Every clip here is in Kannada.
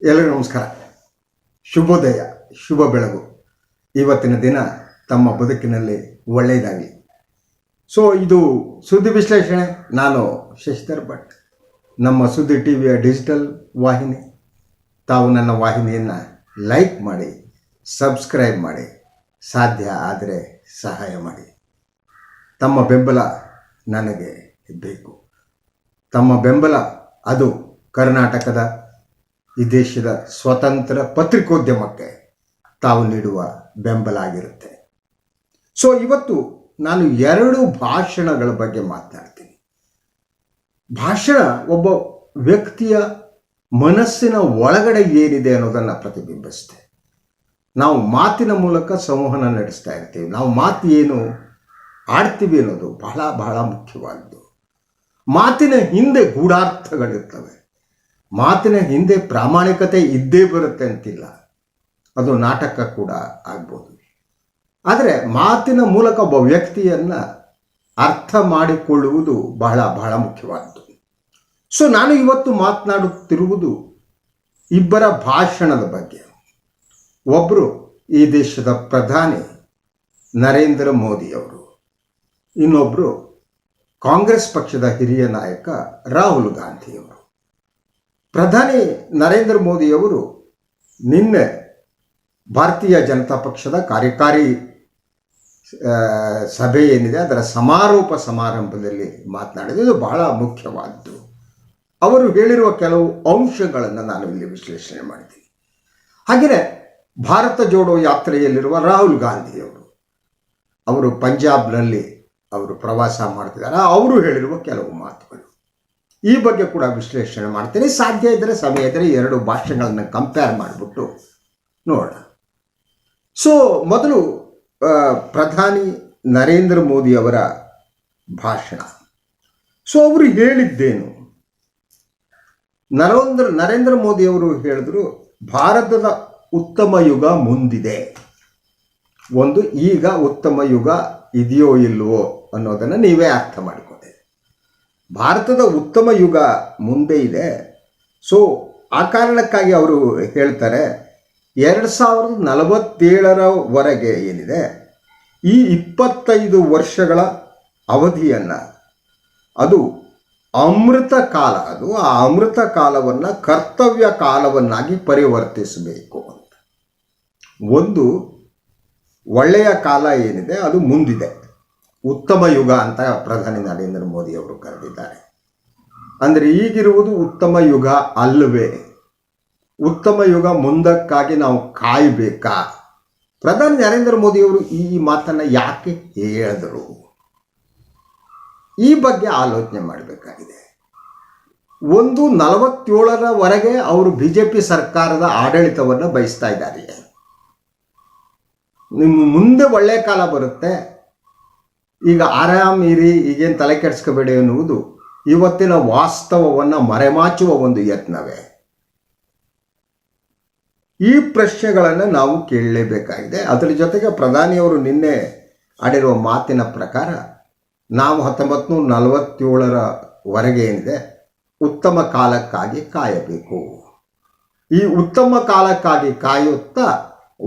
ಎಲ್ಲರಿಗೂ ನಮಸ್ಕಾರ, ಶುಭೋದಯ, ಶುಭ ಬೆಳಗು. ಇವತ್ತಿನ ದಿನ ತಮ್ಮ ಬದುಕಿನಲ್ಲಿ ಒಳ್ಳೆಯದಾಗಲಿ. ಇದು ಸುದ್ದಿ ವಿಶ್ಲೇಷಣೆ. ನಾನು ಶಶಿಧರ್ ಭಟ್, ನಮ್ಮ ಸುದ್ದಿ ಟಿವಿಯ ಡಿಜಿಟಲ್ ವಾಹಿನಿ. ತಾವು ನನ್ನ ವಾಹಿನಿಯನ್ನು ಲೈಕ್ ಮಾಡಿ, ಸಬ್ಸ್ಕ್ರೈಬ್ ಮಾಡಿ, ಸಾಧ್ಯ ಆದರೆ ಸಹಾಯ ಮಾಡಿ. ತಮ್ಮ ಬೆಂಬಲ ನನಗೆ ಬೇಕು. ತಮ್ಮ ಬೆಂಬಲ ಅದು ಕರ್ನಾಟಕದ ಈ ದೇಶದ ಸ್ವತಂತ್ರ ಪತ್ರಿಕೋದ್ಯಮಕ್ಕೆ ತಾವು ನೀಡುವ ಬೆಂಬಲ ಆಗಿರುತ್ತೆ. ಇವತ್ತು ನಾನು 2 ಭಾಷಣಗಳ ಬಗ್ಗೆ ಮಾತನಾಡ್ತೀನಿ. ಭಾಷಣ ಒಬ್ಬ ವ್ಯಕ್ತಿಯ ಮನಸ್ಸಿನ ಒಳಗಡೆ ಏನಿದೆ ಅನ್ನೋದನ್ನು ಪ್ರತಿಬಿಂಬಿಸುತ್ತೆ. ನಾವು ಮಾತಿನ ಮೂಲಕ ಸಂವಹನ ನಡೆಸ್ತಾ ಇರ್ತೀವಿ. ನಾವು ಮಾತು ಏನು ಆಡ್ತೀವಿ ಅನ್ನೋದು ಬಹಳ ಬಹಳ ಮುಖ್ಯವಾದ್ದು. ಮಾತಿನ ಹಿಂದೆ ಗೂಢಾರ್ಥಗಳಿರ್ತವೆ. ಮಾತಿನ ಹಿಂದೆ ಪ್ರಾಮಾಣಿಕತೆ ಇದ್ದೇ ಬರುತ್ತೆ ಅಂತಿಲ್ಲ. ಅದು ನಾಟಕ ಕೂಡ ಆಗ್ಬೋದು. ಆದರೆ ಮಾತಿನ ಮೂಲಕ ಒಬ್ಬ ವ್ಯಕ್ತಿಯನ್ನು ಅರ್ಥ ಮಾಡಿಕೊಳ್ಳುವುದು ಬಹಳ ಬಹಳ ಮುಖ್ಯವಾದ್ದು. ನಾನು ಇವತ್ತು ಮಾತನಾಡುತ್ತಿರುವುದು ಇಬ್ಬರ ಭಾಷಣದ ಬಗ್ಗೆ. ಒಬ್ಬರು ಈ ದೇಶದ ಪ್ರಧಾನಿ ನರೇಂದ್ರ ಮೋದಿಯವರು, ಇನ್ನೊಬ್ಬರು ಕಾಂಗ್ರೆಸ್ ಪಕ್ಷದ ಹಿರಿಯ ನಾಯಕ ರಾಹುಲ್ ಗಾಂಧಿಯವರು. ಪ್ರಧಾನಿ ನರೇಂದ್ರ ಮೋದಿಯವರು ನಿನ್ನೆ ಭಾರತೀಯ ಜನತಾ ಪಕ್ಷದ ಕಾರ್ಯಕಾರಿ ಸಭೆ ಏನಿದೆ ಅದರ ಸಮಾರೋಪ ಸಮಾರಂಭದಲ್ಲಿ ಮಾತನಾಡಿದ್ದು. ಇದು ಬಹಳ ಮುಖ್ಯವಾದ್ದು. ಅವರು ಹೇಳಿರುವ ಕೆಲವು ಅಂಶಗಳನ್ನು ನಾನು ಇಲ್ಲಿ ವಿಶ್ಲೇಷಣೆ ಮಾಡಿದ್ದೀನಿ. ಹಾಗೆಯೇ ಭಾರತ ಜೋಡೋ ಯಾತ್ರೆಯಲ್ಲಿರುವ ರಾಹುಲ್ ಗಾಂಧಿಯವರು, ಅವರು ಪಂಜಾಬ್ನಲ್ಲಿ ಅವರು ಪ್ರವಾಸ ಮಾಡ್ತಿದ್ದಾರೆ. ಅವರು ಹೇಳಿರುವ ಕೆಲವು ಮಾತುಗಳು, ಈ ಬಗ್ಗೆ ಕೂಡ ವಿಶ್ಲೇಷಣೆ ಮಾಡ್ತೀನಿ. ಸಾಧ್ಯ ಇದ್ದರೆ, ಸಮಯ ಇದ್ದರೆ 2 ಭಾಷೆಗಳನ್ನು ಕಂಪೇರ್ ಮಾಡಿಬಿಟ್ಟು ನೋಡೋಣ. ಮೊದಲು ಪ್ರಧಾನಿ ನರೇಂದ್ರ ಮೋದಿ ಅವರ ಭಾಷಣ. ಅವರು ಹೇಳಿದ್ದೇನು? ನರೇಂದ್ರ ಮೋದಿ ಅವರು ಹೇಳಿದ್ರು, ಭಾರತದ ಉತ್ತಮ ಯುಗ ಮುಂದಿದೆ. ಈಗ ಉತ್ತಮ ಯುಗ ಇದೆಯೋ ಇಲ್ವೋ ಅನ್ನೋದನ್ನು ನೀವೇ ಅರ್ಥ ಮಾಡಿಕೊಳ್ಳಿ. ಭಾರತದ ಉತ್ತಮ ಯುಗ ಮುಂದೆ ಇದೆ. ಆ ಕಾರಣಕ್ಕಾಗಿ ಅವರು ಹೇಳ್ತಾರೆ, 2047ರವರೆಗೆ ಏನಿದೆ ಈ 25 ವರ್ಷಗಳ ಅವಧಿಯನ್ನು ಅದು ಅಮೃತ ಕಾಲ, ಆ ಅಮೃತ ಕಾಲವನ್ನು ಕರ್ತವ್ಯ ಕಾಲವನ್ನಾಗಿ ಪರಿವರ್ತಿಸಬೇಕು ಅಂತ. ಒಂದು ಒಳ್ಳೆಯ ಕಾಲ ಏನಿದೆ ಅದು ಮುಂದಿದೆ, ಉತ್ತಮ ಯುಗ ಅಂತ ಪ್ರಧಾನಿ ನರೇಂದ್ರ ಮೋದಿ ಅವರು ಕರೆದಿದ್ದಾರೆ. ಅಂದರೆ ಈಗಿರುವುದು ಉತ್ತಮ ಯುಗ ಅಲ್ಲವೇ? ಉತ್ತಮ ಯುಗ ಮುಂದಕ್ಕಾಗಿ ನಾವು ಕಾಯಬೇಕಾ? ಪ್ರಧಾನಿ ನರೇಂದ್ರ ಮೋದಿಯವರು ಈ ಮಾತನ್ನು ಯಾಕೆ ಹೇಳಿದರು? ಈ ಬಗ್ಗೆ ಆಲೋಚನೆ ಮಾಡಬೇಕಾಗಿದೆ. 47ರವರೆಗೆ ಅವರು BJP ಸರ್ಕಾರದ ಆಡಳಿತವನ್ನು ಬಯಸ್ತಾ ಇದ್ದಾರೆ. ನಿಮ್ಮ ಮುಂದೆ ಒಳ್ಳೆಯ ಕಾಲ ಬರುತ್ತೆ, ಈಗ ಆರಾಮ್ ಇರಿ, ಈಗೇನು ತಲೆ ಕೆಡಿಸ್ಕೋಬೇಡಿ ಎನ್ನುವುದು ಇವತ್ತಿನ ವಾಸ್ತವವನ್ನು ಮರೆಮಾಚುವ ಒಂದು ಯತ್ನವೇ. ಈ ಪ್ರಶ್ನೆಗಳನ್ನು ನಾವು ಕೇಳಲೇಬೇಕಾಗಿದೆ. ಅದರ ಜೊತೆಗೆ ಪ್ರಧಾನಿಯವರು ನಿನ್ನೆ ಆಡಿರುವ ಮಾತಿನ ಪ್ರಕಾರ ನಾವು 1947ರವರೆಗೆ ಏನಿದೆ ಉತ್ತಮ ಕಾಲಕ್ಕಾಗಿ ಕಾಯಬೇಕು. ಈ ಉತ್ತಮ ಕಾಲಕ್ಕಾಗಿ ಕಾಯುತ್ತಾ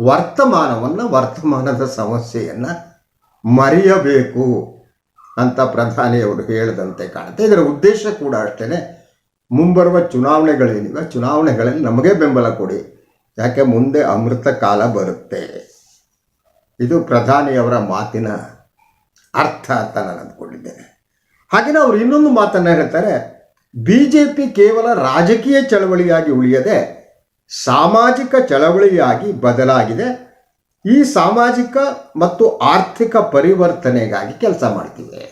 ವರ್ತಮಾನದ ಸಮಸ್ಯೆಯನ್ನು ಮರೆಯಬೇಕು ಅಂತ ಪ್ರಧಾನಿಯವರು ಹೇಳಿದಂತೆ ಕಾಣುತ್ತೆ. ಇದರ ಉದ್ದೇಶ ಕೂಡ ಅಷ್ಟೇ. ಮುಂಬರುವ ಚುನಾವಣೆಗಳೇನಿವೆ, ಚುನಾವಣೆಗಳಲ್ಲಿ ನಮಗೆ ಬೆಂಬಲ ಕೊಡಿ, ಯಾಕೆ ಮುಂದೆ ಅಮೃತ ಕಾಲ ಬರುತ್ತೆ. ಇದು ಪ್ರಧಾನಿಯವರ ಮಾತಿನ ಅರ್ಥ ಅಂತ ನಾನು ಅಂದ್ಕೊಂಡಿದ್ದೇನೆ. ಹಾಗೆಯೇ ಅವರು ಇನ್ನೊಂದು ಮಾತನ್ನು ಹೇಳ್ತಾರೆ, BJP ಕೇವಲ ರಾಜಕೀಯ ಚಳವಳಿಯಾಗಿ ಉಳಿಯದೆ ಸಾಮಾಜಿಕ ಚಳವಳಿಯಾಗಿ ಬದಲಾಗಿದೆ. ಈ ಸಾಮಾಜಿಕ ಮತ್ತು ಆರ್ಥಿಕ ಪರಿವರ್ತನೆಗಾಗಿ ಕೆಲಸ ಮಾಡ್ತಿದೆ.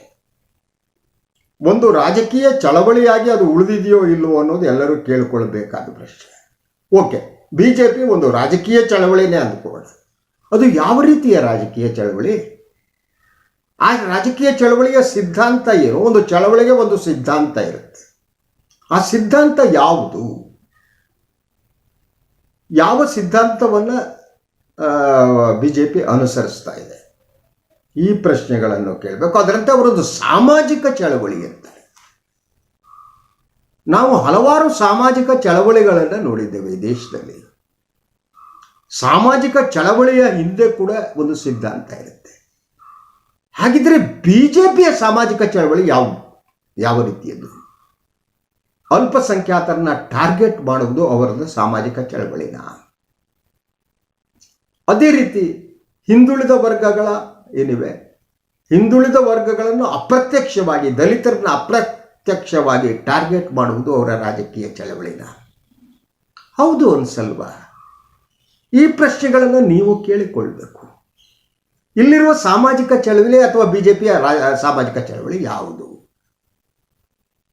ಒಂದು ರಾಜಕೀಯ ಚಳವಳಿಯಾಗಿ ಅದು ಉಳಿದಿದೆಯೋ ಇಲ್ಲವೋ ಅನ್ನೋದು ಎಲ್ಲರೂ ಕೇಳಿಕೊಳ್ಬೇಕಾದ ಪ್ರಶ್ನೆ. BJP ಒಂದು ರಾಜಕೀಯ ಚಳವಳಿನೇ ಅಂದ್ಕೊಳ್ಳೋಣ. ಅದು ಯಾವ ರೀತಿಯ ರಾಜಕೀಯ ಚಳವಳಿ? ಆ ರಾಜಕೀಯ ಚಳವಳಿಯ ಸಿದ್ಧಾಂತ ಏನು? ಒಂದು ಚಳವಳಿಗೆ ಒಂದು ಸಿದ್ಧಾಂತ ಇರುತ್ತೆ. ಆ ಸಿದ್ಧಾಂತ ಯಾವುದು? ಯಾವ ಸಿದ್ಧಾಂತವನ್ನು BJP ಅನುಸರಿಸ್ತಾ ಇದೆ? ಈ ಪ್ರಶ್ನೆಗಳನ್ನು ಕೇಳಬೇಕು. ಅದರಂತೆ ಅವರೊಂದು ಸಾಮಾಜಿಕ ಚಳವಳಿ ಇರ್ತಾರೆ. ನಾವು ಹಲವಾರು ಸಾಮಾಜಿಕ ಚಳವಳಿಗಳನ್ನು ನೋಡಿದ್ದೇವೆ ಈ ದೇಶದಲ್ಲಿ. ಸಾಮಾಜಿಕ ಚಳವಳಿಯ ಹಿಂದೆ ಕೂಡ ಒಂದು ಸಿದ್ಧಾಂತ ಇರುತ್ತೆ. ಹಾಗಿದ್ರೆ ಬಿಜೆಪಿಯ ಸಾಮಾಜಿಕ ಚಳವಳಿ ಯಾವ ರೀತಿಯದ್ದು? ಅಲ್ಪಸಂಖ್ಯಾತರನ್ನ ಟಾರ್ಗೆಟ್ ಮಾಡುವುದು ಅವರದ್ದು ಸಾಮಾಜಿಕ ಚಳವಳಿನ? ಅದೇ ರೀತಿ ಹಿಂದುಳಿದ ವರ್ಗಗಳ ಏನಿವೆ, ಹಿಂದುಳಿದ ವರ್ಗಗಳನ್ನು ಅಪ್ರತ್ಯಕ್ಷವಾಗಿ, ದಲಿತರನ್ನ ಅಪ್ರತ್ಯಕ್ಷವಾಗಿ ಟಾರ್ಗೆಟ್ ಮಾಡುವುದು ಅವರ ರಾಜಕೀಯ ಚಳವಳಿನ? ಹೌದು ಅನ್ಸಲ್ವಾ? ಈ ಪ್ರಶ್ನೆಗಳನ್ನು ನೀವು ಕೇಳಿಕೊಳ್ಬೇಕು. ಇಲ್ಲಿರುವ ಸಾಮಾಜಿಕ ಚಳವಳಿ ಅಥವಾ ಬಿಜೆಪಿಯ ಸಾಮಾಜಿಕ ಚಳವಳಿ ಯಾವುದು?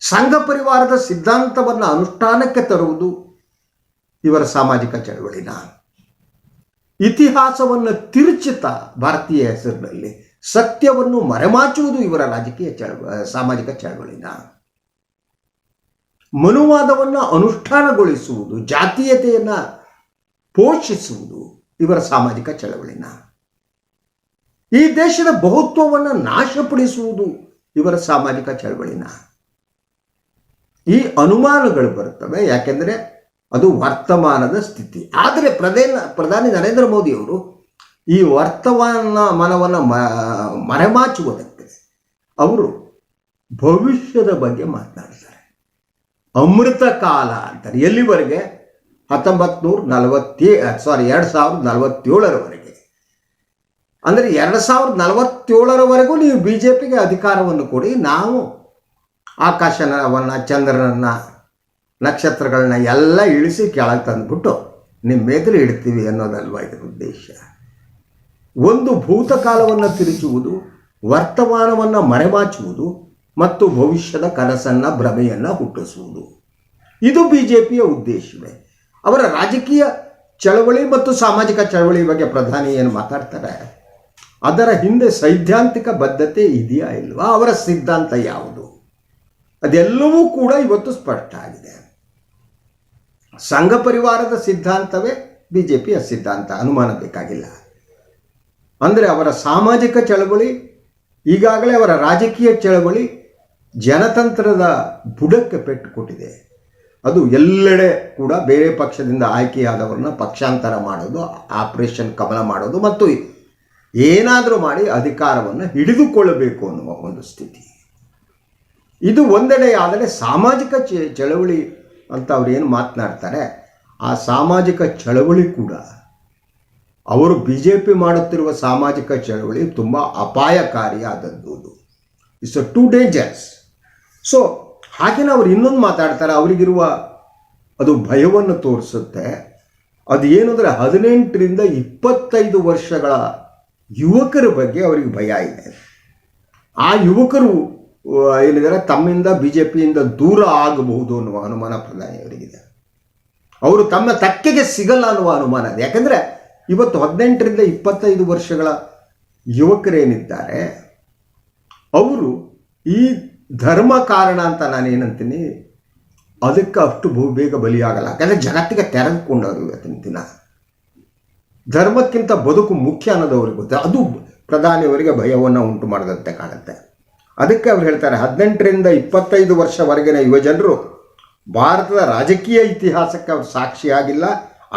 ಸಂಘ ಪರಿವಾರದ ಸಿದ್ಧಾಂತವನ್ನು ಅನುಷ್ಠಾನಕ್ಕೆ ತರುವುದು ಇವರ ಸಾಮಾಜಿಕ ಚಳವಳಿನ? ಇತಿಹಾಸವನ್ನು ತಿರುಚುತ್ತಾ ಭಾರತೀಯ ಹೆಸರಿನಲ್ಲಿ ಸತ್ಯವನ್ನು ಮರೆಮಾಚುವುದು ಇವರ ರಾಜಕೀಯ ಸಾಮಾಜಿಕ ಚಳವಳಿನ? ಮನುವಾದವನ್ನು ಅನುಷ್ಠಾನಗೊಳಿಸುವುದು, ಜಾತೀಯತೆಯನ್ನು ಪೋಷಿಸುವುದು ಇವರ ಸಾಮಾಜಿಕ ಚಳವಳಿನ? ಈ ದೇಶದ ಬಹುತ್ವವನ್ನು ನಾಶಪಡಿಸುವುದು ಇವರ ಸಾಮಾಜಿಕ ಚಳವಳಿನ? ಈ ಅನುಮಾನಗಳು ಬರುತ್ತವೆ, ಯಾಕೆಂದರೆ ಅದು ವರ್ತಮಾನದ ಸ್ಥಿತಿ. ಆದರೆ ಪ್ರಧಾನಿ ನರೇಂದ್ರ ಮೋದಿಯವರು ಈ ವರ್ತಮಾನವನ್ನು ಮರೆಮಾಚುವುದಕ್ಕೆ ಅವರು ಭವಿಷ್ಯದ ಬಗ್ಗೆ ಮಾತನಾಡ್ತಾರೆ. ಅಮೃತ ಕಾಲ ಅಂತಾರೆ. ಎಲ್ಲಿವರೆಗೆ? 2047ರವರೆಗೆ. ಅಂದರೆ 2047ರವರೆಗೂ ನೀವು ಬಿಜೆಪಿಗೆ ಅಧಿಕಾರವನ್ನು ಕೊಡಿ, ನಾವು ಆಕಾಶವನ್ನು, ಚಂದ್ರನನ್ನು, ನಕ್ಷತ್ರಗಳನ್ನ ಎಲ್ಲ ಇಳಿಸಿ ಕೆಳಗೆ ತಂದುಬಿಟ್ಟು ನಿಮ್ಮ ಎದುರು ಇಡ್ತೀವಿ ಅನ್ನೋದಲ್ವ ಇದರ ಉದ್ದೇಶ. ಒಂದು ಭೂತಕಾಲವನ್ನು ತಿರುಚುವುದು, ವರ್ತಮಾನವನ್ನು ಮರೆಮಾಚುವುದು ಮತ್ತು ಭವಿಷ್ಯದ ಕನಸನ್ನು, ಭ್ರಮೆಯನ್ನು ಹುಟ್ಟಿಸುವುದು. ಇದು ಬಿಜೆಪಿಯ ಉದ್ದೇಶವೇ. ಅವರ ರಾಜಕೀಯ ಚಳವಳಿ ಮತ್ತು ಸಾಮಾಜಿಕ ಚಳವಳಿ ಬಗ್ಗೆ ಪ್ರಧಾನಿ ಏನು ಮಾತಾಡ್ತಾರೆ, ಅದರ ಹಿಂದೆ ಸೈದ್ಧಾಂತಿಕ ಬದ್ಧತೆ ಇದೆಯಾ ಇಲ್ವಾ? ಅವರ ಸಿದ್ಧಾಂತ ಯಾವುದು? ಅದೆಲ್ಲವೂ ಕೂಡ ಇವತ್ತು ಸ್ಪಷ್ಟ ಆಗಿದೆ. ಸಂಘ ಪರಿವಾರದ ಸಿದ್ಧಾಂತವೇ ಬಿಜೆಪಿಯ ಸಿದ್ಧಾಂತ, ಅನುಮಾನ ಬೇಕಾಗಿಲ್ಲ. ಅಂದರೆ ಅವರ ಸಾಮಾಜಿಕ ಚಳವಳಿ, ಈಗಾಗಲೇ ಅವರ ರಾಜಕೀಯ ಚಳವಳಿ ಜನತಂತ್ರದ ಬುಡಕ್ಕೆ ಪೆಟ್ಟು ಕೊಟ್ಟಿದೆ. ಅದು ಎಲ್ಲೆಡೆ ಕೂಡ ಬೇರೆ ಪಕ್ಷದಿಂದ ಆಯ್ಕೆಯಾದವರನ್ನ ಪಕ್ಷಾಂತರ ಮಾಡೋದು, ಆಪರೇಷನ್ ಕಮಲ ಮಾಡೋದು ಮತ್ತು ಏನಾದರೂ ಮಾಡಿ ಅಧಿಕಾರವನ್ನು ಹಿಡಿದುಕೊಳ್ಳಬೇಕು ಅನ್ನುವ ಒಂದು ಸ್ಥಿತಿ. ಇದು ಒಂದೆಡೆ. ಆದರೆ ಸಾಮಾಜಿಕ ಚಳವಳಿ ಅಂತ ಅವ್ರು ಏನು ಮಾತನಾಡ್ತಾರೆ, ಆ ಸಾಮಾಜಿಕ ಚಳವಳಿ ಕೂಡ ಅವರು ಬಿಜೆಪಿ ಮಾಡುತ್ತಿರುವ ಸಾಮಾಜಿಕ ಚಳವಳಿ ತುಂಬ ಅಪಾಯಕಾರಿಯಾದದ್ದು. It's too dangerous. ಸೊ ಹಾಗೆಯೇ ಅವ್ರು ಇನ್ನೊಂದು ಮಾತಾಡ್ತಾರೆ, ಅವರಿಗಿರುವ ಅದು ಭಯವನ್ನು ತೋರಿಸುತ್ತೆ. ಅದು ಏನು ಅಂದರೆ 18ರಿಂದ 25 ವರ್ಷಗಳ ಯುವಕರ ಬಗ್ಗೆ ಅವರಿಗೆ ಭಯ ಇದೆ. ಆ ಯುವಕರು ಏನಿದ್ದಾರೆ ತಮ್ಮಿಂದ ಬಿಜೆಪಿಯಿಂದ ದೂರ ಆಗಬಹುದು ಅನ್ನುವ ಅನುಮಾನ ಪ್ರಧಾನಿಯವರಿಗಿದೆ. ಅವರು ತಮ್ಮ ತಕ್ಕೆಗೆ ಸಿಗಲ್ಲ ಅನ್ನುವ ಅನುಮಾನ ಇದೆ. ಯಾಕಂದರೆ ಇವತ್ತು 18ರಿಂದ 25 ವರ್ಷಗಳ ಯುವಕರೇನಿದ್ದಾರೆ ಅವರು ಈ ಧರ್ಮ ಕಾರಣ ಅಂತ ನಾನೇನಂತೀನಿ, ಅದಕ್ಕೆ ಅಷ್ಟು ಬೇಗ ಬಲಿಯಾಗಲ್ಲ. ಯಾಕಂದರೆ ಜಗತ್ತಿಗೆ ತೆರೆದುಕೊಂಡವರು ಇವತ್ತಿನ ದಿನ. ಧರ್ಮಕ್ಕಿಂತ ಬದುಕು ಮುಖ್ಯ ಅನ್ನೋದು ಅವ್ರಿಗೆ ಗೊತ್ತು. ಅದು ಪ್ರಧಾನಿಯವರಿಗೆ ಭಯವನ್ನು ಉಂಟು ಮಾಡಿದಂತೆ ಕಾಣುತ್ತೆ. ಅದಕ್ಕೆ ಅವ್ರು ಹೇಳ್ತಾರೆ 18ರಿಂದ 25 ವರ್ಷವರೆಗಿನ ಯುವಜನರು ಭಾರತದ ರಾಜಕೀಯ ಇತಿಹಾಸಕ್ಕೆ ಅವರು ಸಾಕ್ಷಿಯಾಗಿಲ್ಲ.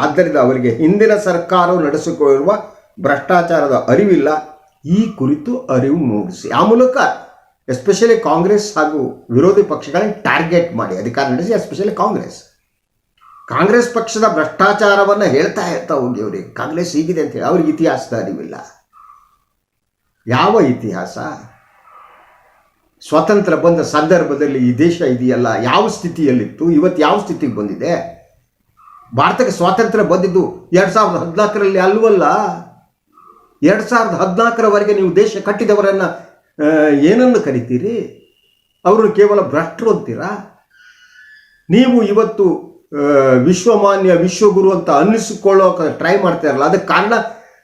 ಆದ್ದರಿಂದ ಅವರಿಗೆ ಹಿಂದಿನ ಸರ್ಕಾರವು ನಡೆಸಿಕೊಳ್ಳಿರುವ ಭ್ರಷ್ಟಾಚಾರದ ಅರಿವಿಲ್ಲ. ಈ ಕುರಿತು ಅರಿವು ಮೂಡಿಸಿ, ಆ ಮೂಲಕ ಎಸ್ಪೆಷಲಿ ಕಾಂಗ್ರೆಸ್ ಹಾಗೂ ವಿರೋಧಿ ಪಕ್ಷಗಳನ್ನು ಟಾರ್ಗೆಟ್ ಮಾಡಿ ಅಧಿಕಾರ ನಡೆಸಿ. ಎಸ್ಪೆಷಲಿ ಕಾಂಗ್ರೆಸ್ ಪಕ್ಷದ ಭ್ರಷ್ಟಾಚಾರವನ್ನು ಹೇಳ್ತಾ ಹೋಗಿ ಅವರಿಗೆ. ಕಾಂಗ್ರೆಸ್ ಹೀಗಿದೆ ಅಂತೇಳಿ ಅವ್ರಿಗೆ ಇತಿಹಾಸದ ಅರಿವಿಲ್ಲ. ಯಾವ ಇತಿಹಾಸ? ಸ್ವಾತಂತ್ರ್ಯ ಬಂದ ಸಂದರ್ಭದಲ್ಲಿ ಈ ದೇಶ ಇದೆಯಲ್ಲ ಯಾವ ಸ್ಥಿತಿಯಲ್ಲಿತ್ತು, ಇವತ್ತು ಯಾವ ಸ್ಥಿತಿಗೆ ಬಂದಿದೆ? ಭಾರತಕ್ಕೆ ಸ್ವಾತಂತ್ರ್ಯ ಬಂದಿದ್ದು 2014ರಲ್ಲಿ ಅಲ್ವಲ್ಲ. 2014ರವರೆಗೆ ನೀವು ದೇಶ ಕಟ್ಟಿದವರನ್ನು ಏನನ್ನು ಕರಿತೀರಿ? ಅವರು ಕೇವಲ ಭ್ರಷ್ಟರು ಅಂತೀರಾ? ನೀವು ಇವತ್ತು ವಿಶ್ವಮಾನ್ಯ, ವಿಶ್ವಗುರು ಅಂತ ಅನ್ನಿಸಿಕೊಳ್ಳೋಕೆ ಟ್ರೈ ಮಾಡ್ತಾರಲ್ಲ, ಅದಕ್ಕೆ ಕಾರಣ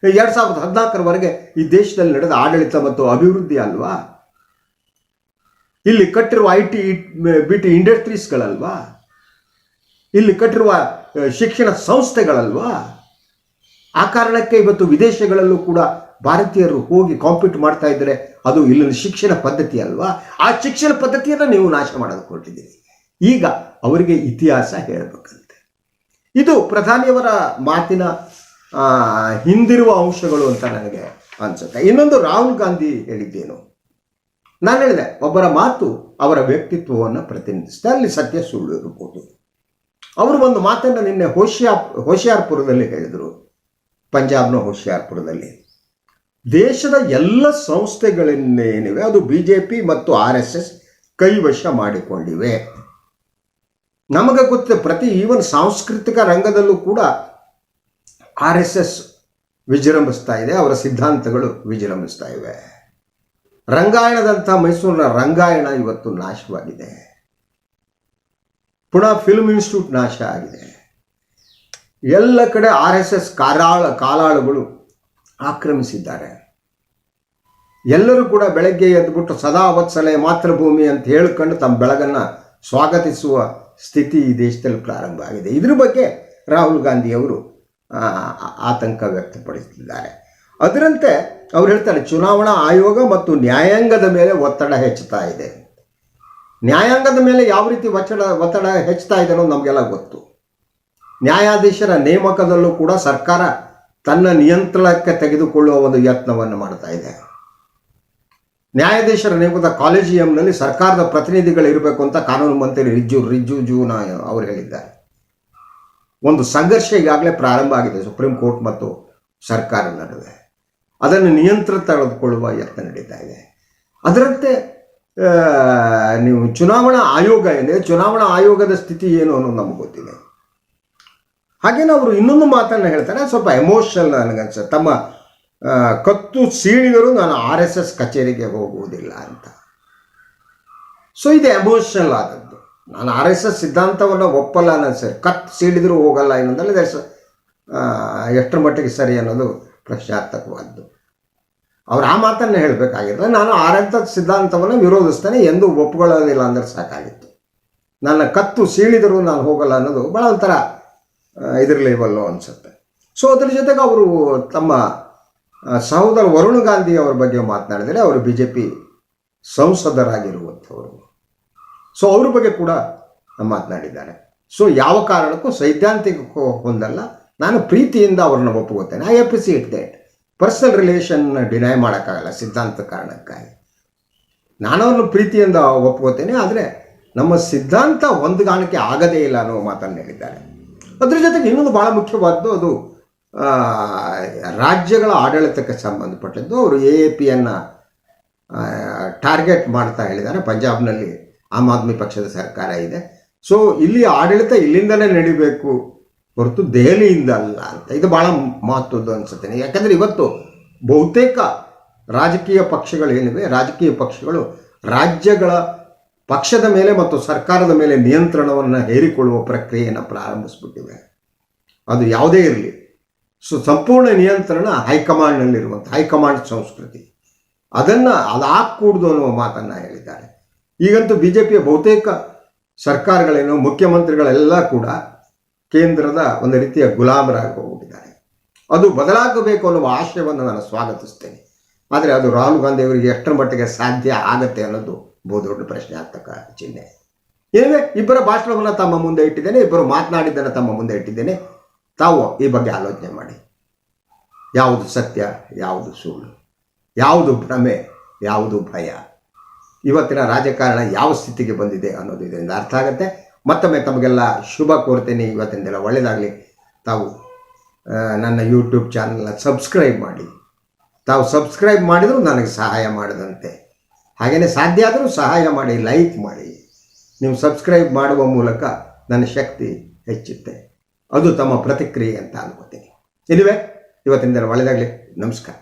2014ರವರೆಗೆ ಈ ದೇಶದಲ್ಲಿ ನಡೆದ ಆಡಳಿತ ಮತ್ತು ಅಭಿವೃದ್ಧಿ ಅಲ್ವಾ? ಇಲ್ಲಿ ಕಟ್ಟಿರುವ IT BT ಇಂಡಸ್ಟ್ರೀಸ್ಗಳಲ್ವಾ? ಇಲ್ಲಿ ಕಟ್ಟಿರುವ ಶಿಕ್ಷಣ ಸಂಸ್ಥೆಗಳಲ್ವಾ? ಆ ಕಾರಣಕ್ಕೆ ಇವತ್ತು ವಿದೇಶಗಳಲ್ಲೂ ಕೂಡ ಭಾರತೀಯರು ಹೋಗಿ ಕಾಂಪೀಟ್ ಮಾಡ್ತಾ ಇದ್ದರೆ ಅದು ಇಲ್ಲಿನ ಶಿಕ್ಷಣ ಪದ್ಧತಿ ಅಲ್ವಾ? ಆ ಶಿಕ್ಷಣ ಪದ್ಧತಿಯನ್ನು ನೀವು ನಾಶ ಮಾಡೋದಕ್ಕೆ ಹೊರಟಿದ್ದೀರಿ. ಈಗ ಅವರಿಗೆ ಇತಿಹಾಸ ಹೇಳಬೇಕಂತೆ. ಇದು ಪ್ರಧಾನಿಯವರ ಮಾತಿನ ಹಿಂದಿರುವ ಅಂಶಗಳು ಅಂತ ನನಗೆ ಅನಿಸುತ್ತೆ. ಇನ್ನೊಂದು ರಾಹುಲ್ ಗಾಂಧಿ ಹೇಳಿದ್ದೇನು, ನಾನು ಹೇಳಿದೆ ಒಬ್ಬರ ಮಾತು ಅವರ ವ್ಯಕ್ತಿತ್ವವನ್ನು ಪ್ರತಿನಿಧಿಸುತ್ತೆ, ಅಲ್ಲಿ ಸತ್ಯ ಸುಳ್ಳು ಇರ್ಬೋದು. ಅವರು ಒಂದು ಮಾತನ್ನು ನಿನ್ನೆ ಹೋಶಿಯಾರ್ಪುರದಲ್ಲಿ ಹೇಳಿದರು, ಪಂಜಾಬ್ನ ಹೋಶಿಯಾರ್ಪುರದಲ್ಲಿ. ದೇಶದ ಎಲ್ಲ ಸಂಸ್ಥೆಗಳನ್ನೇನಿವೆ ಅದು BJP ಮತ್ತು RSS ಕೈವಶ ಮಾಡಿಕೊಂಡಿವೆ. ನಮಗೆ ಗೊತ್ತಿದೆ, ಪ್ರತಿ ಈವನ್ ಸಾಂಸ್ಕೃತಿಕ ರಂಗದಲ್ಲೂ ಕೂಡ RSS ವಿಜೃಂಭಿಸ್ತಾ ಇದೆ, ಅವರ ಸಿದ್ಧಾಂತಗಳು ವಿಜೃಂಭಿಸ್ತಾ ಇವೆ. ರಂಗಾಯಣದಂಥ ಮೈಸೂರಿನ ರಂಗಾಯಣ ಇವತ್ತು ನಾಶವಾಗಿದೆ. ಪುನಃ ಫಿಲ್ಮ್ ಇನ್ಸ್ಟಿಟ್ಯೂಟ್ ನಾಶ ಆಗಿದೆ. ಎಲ್ಲ ಕಡೆ RSS ಕಾಲಾಳುಗಳು ಆಕ್ರಮಿಸಿದ್ದಾರೆ. ಎಲ್ಲರೂ ಕೂಡ ಬೆಳಗ್ಗೆ ಎದ್ಬಿಟ್ಟು ಸದಾ ವತ್ಸಲೆ ಮಾತೃಭೂಮಿ ಅಂತ ಹೇಳ್ಕೊಂಡು ತಮ್ಮ ಬೆಳಗನ್ನು ಸ್ವಾಗತಿಸುವ ಸ್ಥಿತಿ ಈ ದೇಶದಲ್ಲಿ ಪ್ರಾರಂಭ ಆಗಿದೆ. ಇದ್ರ ಬಗ್ಗೆ ರಾಹುಲ್ ಗಾಂಧಿಯವರು ಆತಂಕ ವ್ಯಕ್ತಪಡಿಸುತ್ತಿದ್ದಾರೆ. ಅದರಂತೆ ಅವ್ರು ಹೇಳ್ತಾರೆ, ಚುನಾವಣಾ ಆಯೋಗ ಮತ್ತು ನ್ಯಾಯಾಂಗದ ಮೇಲೆ ಒತ್ತಡ ಹೆಚ್ಚುತ್ತಾ ಇದೆ. ನ್ಯಾಯಾಂಗದ ಮೇಲೆ ಯಾವ ರೀತಿ ಒತ್ತಡ ಹೆಚ್ಚುತ್ತಾ ಇದೆ ಅನ್ನೋದು ನಮಗೆಲ್ಲ ಗೊತ್ತು. ನ್ಯಾಯಾಧೀಶರ ನೇಮಕದಲ್ಲೂ ಕೂಡ ಸರ್ಕಾರ ತನ್ನ ನಿಯಂತ್ರಣಕ್ಕೆ ತೆಗೆದುಕೊಳ್ಳುವ ಒಂದು ಯತ್ನವನ್ನು ಮಾಡ್ತಾ ಇದೆ. ನ್ಯಾಯಾಧೀಶರ ನೇಮಕದ ಕಾಲೇಜಿಯಂನಲ್ಲಿ ಸರ್ಕಾರದ ಪ್ರತಿನಿಧಿಗಳು ಇರಬೇಕು ಅಂತ ಕಾನೂನು ಮಂತ್ರಿ ರಿಜಿಜುನಾ ಅವರು ಹೇಳಿದ್ದಾರೆ. ಒಂದು ಸಂಘರ್ಷ ಈಗಾಗಲೇ ಪ್ರಾರಂಭ ಆಗಿದೆ ಸುಪ್ರೀಂ ಕೋರ್ಟ್ ಮತ್ತು ಸರ್ಕಾರದ ನಡುವೆ. ಅದನ್ನು ನಿಯಂತ್ರಣ ತೆಗೆದುಕೊಳ್ಳುವ ಯತ್ನ ನಡೀತಾ ಇದೆ. ಅದರಂತೆ ನೀವು ಚುನಾವಣಾ ಆಯೋಗ ಏನಿದೆ, ಚುನಾವಣಾ ಆಯೋಗದ ಸ್ಥಿತಿ ಏನು ಅನ್ನೋದು ನಮಗೆ ಗೊತ್ತಿದೆ. ಹಾಗೇನೆ ಅವರು ಇನ್ನೊಂದು ಮಾತನ್ನು ಹೇಳ್ತಾರೆ, ಸ್ವಲ್ಪ ಎಮೋಷನಲ್ ನನಗನ್ಸುತ್ತೆ. ತಮ್ಮ ಕತ್ತು ಸೀಳಿದರೂ ನಾನು RSS ಕಚೇರಿಗೆ ಹೋಗುವುದಿಲ್ಲ ಅಂತ. ಸೊ ಇದು ಎಮೋಷನಲ್ ಆದದ್ದು. ನಾನು RSS ಸಿದ್ಧಾಂತವನ್ನು ಒಪ್ಪಲ್ಲ ಅನ್ನೋದು ಸರಿ, ಕತ್ತು ಸೀಳಿದರೂ ಹೋಗಲ್ಲ ಅನ್ನೋದ್ರಲ್ಲಿ ಎಷ್ಟರ ಮಟ್ಟಿಗೆ ಸರಿ ಅನ್ನೋದು ಪ್ರಶ್ನಾರ್ಥಕವಾದ್ದು. ಅವ್ರು ಆ ಮಾತನ್ನು ಹೇಳಬೇಕಾಗಿರಲಿಲ್ಲ. ನಾನು RSS ಸಿದ್ಧಾಂತವನ್ನು ವಿರೋಧಿಸ್ತೇನೆ, ಎಂದೂ ಒಪ್ಕೊಳ್ಳೋದಿಲ್ಲ ಅಂದ್ರೆ ಸಾಕಾಗಿತ್ತು. ನನ್ನ ಕತ್ತು ಸೀಳಿದರೂ ನಾನು ಹೋಗಲ್ಲ ಅನ್ನೋದು ಭಾಳ ಒಂಥರ ಇದ್ರ ಲೆವೆಲ್ಲು ಅನಿಸುತ್ತೆ. ಸೊ ಅದ್ರ ಜೊತೆಗೆ ಅವರು ತಮ್ಮ ಸಹೋದರ ವರುಣ್ ಗಾಂಧಿ ಅವರ ಬಗ್ಗೆ ಮಾತನಾಡಿದರೆ, ಅವರು BJP ಸಂಸದರಾಗಿರುವಂಥವರು. ಸೊ ಅವ್ರ ಬಗ್ಗೆ ಕೂಡ ಮಾತನಾಡಿದ್ದಾರೆ. ಸೊ ಯಾವ ಕಾರಣಕ್ಕೂ ಸೈದ್ಧಾಂತಿಕ ಹೊಂದಲ್ಲ, ನಾನು ಪ್ರೀತಿಯಿಂದ ಅವ್ರನ್ನ ಒಪ್ಪಿಕೊಳ್ತೇನೆ. I appreciate that. Personal relation deny ಮಾಡೋಕ್ಕಾಗಲ್ಲ ಸಿದ್ಧಾಂತ ಕಾರಣಕ್ಕಾಗಿ. ನಾನು ಅವ್ರನ್ನ ಪ್ರೀತಿಯಿಂದ ಒಪ್ಕೋತೇನೆ, ಆದರೆ ನಮ್ಮ ಸಿದ್ಧಾಂತ ಹೊಂದಾಣಿಕೆ ಆಗದೇ ಇಲ್ಲ ಅನ್ನೋ ಮಾತನ್ನು ಹೇಳಿದ್ದಾರೆ. ಅದ್ರ ಜೊತೆಗೆ ಇನ್ನೊಂದು ಭಾಳ ಮುಖ್ಯವಾದ್ದು, ಅದು ರಾಜ್ಯಗಳ ಆಡಳಿತಕ್ಕೆ ಸಂಬಂಧಪಟ್ಟದ್ದು. ಅವರು AAPಯನ್ನು ಟಾರ್ಗೆಟ್ ಮಾಡ್ತಾ ಹೇಳಿದ್ದಾರೆ. ಪಂಜಾಬ್ನಲ್ಲಿ ಆಮ್ ಆದ್ಮಿ ಪಕ್ಷದ ಸರ್ಕಾರ ಇದೆ. ಸೊ ಇಲ್ಲಿ ಆಡಳಿತ ಇಲ್ಲಿಂದಲೇ ನಡಿಬೇಕು ಹೊರತು ದೆಹಲಿಯಿಂದ ಅಲ್ಲ ಅಂತ. ಇದು ಭಾಳ ಮಹತ್ವದ್ದು ಅನಿಸುತ್ತೇನೆ. ಯಾಕಂದರೆ ಇವತ್ತು ಬಹುತೇಕ ರಾಜಕೀಯ ಪಕ್ಷಗಳೇನಿವೆ, ರಾಜಕೀಯ ಪಕ್ಷಗಳು ರಾಜ್ಯಗಳ ಪಕ್ಷದ ಮೇಲೆ ಮತ್ತು ಸರ್ಕಾರದ ಮೇಲೆ ನಿಯಂತ್ರಣವನ್ನು ಹೇರಿಕೊಳ್ಳುವ ಪ್ರಕ್ರಿಯೆಯನ್ನು ಪ್ರಾರಂಭಿಸ್ಬಿಟ್ಟಿವೆ. ಅದು ಯಾವುದೇ ಇರಲಿ, ಸೊ ಸಂಪೂರ್ಣ ನಿಯಂತ್ರಣ ಹೈಕಮಾಂಡ್ನಲ್ಲಿರುವಂಥ ಹೈಕಮಾಂಡ್ ಸಂಸ್ಕೃತಿ, ಅದನ್ನು ಅದಾಗಕೂಡ್ದು ಅನ್ನುವ ಮಾತನ್ನು ಹೇಳಿದ್ದಾರೆ. ಈಗಂತೂ BJPಯ ಬಹುತೇಕ ಸರ್ಕಾರಗಳೇನು, ಮುಖ್ಯಮಂತ್ರಿಗಳೆಲ್ಲ ಕೂಡ ಕೇಂದ್ರದ ಒಂದು ರೀತಿಯ ಗುಲಾಮರಾಗಿ ಹೋಗಿದ್ದಾರೆ. ಅದು ಬದಲಾಗಬೇಕು ಅನ್ನುವ ಆಶಯವನ್ನು ನಾನು ಸ್ವಾಗತಿಸ್ತೇನೆ. ಆದರೆ ಅದು ರಾಹುಲ್ ಗಾಂಧಿ ಅವರಿಗೆ ಎಷ್ಟರ ಮಟ್ಟಿಗೆ ಸಾಧ್ಯ ಆಗತ್ತೆ ಅನ್ನೋದು ಬಹುದೊಡ್ಡ ಪ್ರಶ್ನಾರ್ಥಕ ಚಿಹ್ನೆ. ಏನಿವೆ, ಇಬ್ಬರ ಭಾಷಣವನ್ನು ತಮ್ಮ ಮುಂದೆ ಇಟ್ಟಿದ್ದೇನೆ, ಇಬ್ಬರು ಮಾತನಾಡಿದ್ದನ್ನು ತಮ್ಮ ಮುಂದೆ ಇಟ್ಟಿದ್ದೇನೆ. ತಾವು ಈ ಬಗ್ಗೆ ಆಲೋಚನೆ ಮಾಡಿ. ಯಾವುದು ಸತ್ಯ, ಯಾವುದು ಸುಳ್ಳು, ಯಾವುದು ಭ್ರಮೆ, ಯಾವುದು ಭಯ, ಇವತ್ತಿನ ರಾಜಕಾರಣ ಯಾವ ಸ್ಥಿತಿಗೆ ಬಂದಿದೆ ಅನ್ನೋದು ಇದರಿಂದ ಅರ್ಥ ಆಗುತ್ತೆ. ಮತ್ತೊಮ್ಮೆ ತಮಗೆಲ್ಲ ಶುಭ ಕೋರ್ತೇನೆ. ಇವತ್ತಿಂದೆಲ್ಲ ಒಳ್ಳೆಯದಾಗಲಿ. ತಾವು ನನ್ನ ಯೂಟ್ಯೂಬ್ ಚಾನಲ್ನ ಸಬ್ಸ್ಕ್ರೈಬ್ ಮಾಡಿ. ತಾವು ಸಬ್ಸ್ಕ್ರೈಬ್ ಮಾಡಿದರೂ ನನಗೆ ಸಹಾಯ ಮಾಡಿದಂತೆ. ಹಾಗೆಯೇ ಸಾಧ್ಯ ಆದರೂ ಸಹಾಯ ಮಾಡಿ, ಲೈಕ್ ಮಾಡಿ. ನೀವು ಸಬ್ಸ್ಕ್ರೈಬ್ ಮಾಡುವ ಮೂಲಕ ನನ್ನ ಶಕ್ತಿ ಹೆಚ್ಚುತ್ತೆ. ಅದು ತಮ್ಮ ಪ್ರತಿಕ್ರಿಯೆ ಅಂತ ಅನ್ಕೋತೀನಿ. ಇಲ್ಲಿವೆ, ಇವತ್ತಿಂದೆಲ್ಲ ಒಳ್ಳೆಯದಾಗಲಿ. ನಮಸ್ಕಾರ.